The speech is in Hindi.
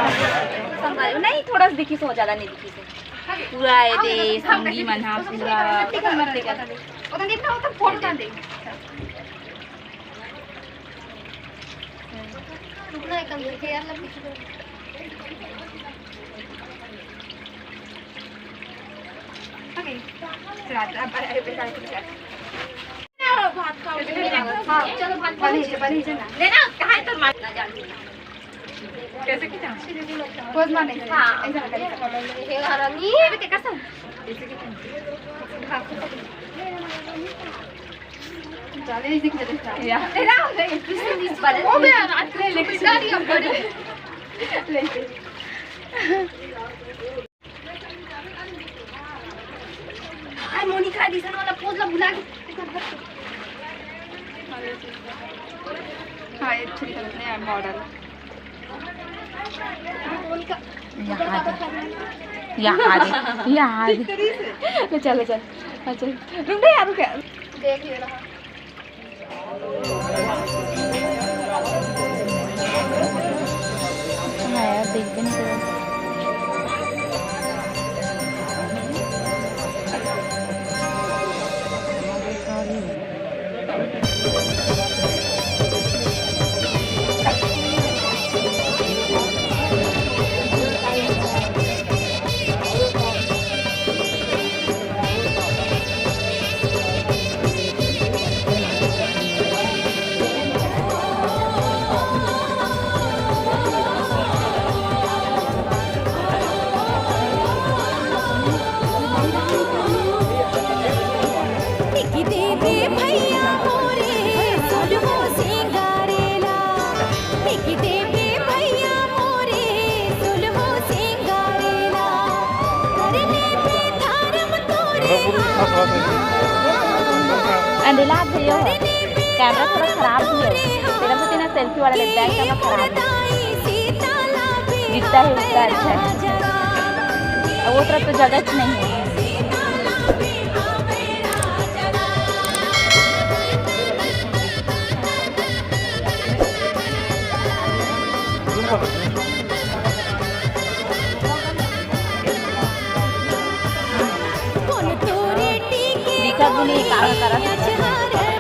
नहीं थोड़ा दिखी सो ज्यादा नहीं दिखी से पूरा ये दे संगी मना पूरा ओतन देखना ओतन फोन कर दे रुकना एकदम देखे यार लग पीछे ओके चला अब अरे पे चल भात खाओ हां चलो भात बनी से ना लेना कहां तो मार ना जान कैसे की जान पोज मारने हां ऐसा करें हे हरामी अबे ते कसम ऐसे की चले इसी की चलता या तेरा किसने इस बारे ओ बे रात ले लेके गाड़ी अब गाड़ी ले आई मोनिका दिसन वाला पोज ला भुला हाँ ये ठीक है मॉडल यहाँ चलो चल चल रुक दे यार क्या देख ले रहा यार देखते नहीं अंडेला भैया कैमरा थोड़ा खराब भी है तेरा तो तेना सेल्फी वाला लगता है कैमरा खराब है गिरता है उसका अच्छा है वो तरफ तो जगह नहीं है दिखा भी नहीं काला काला है।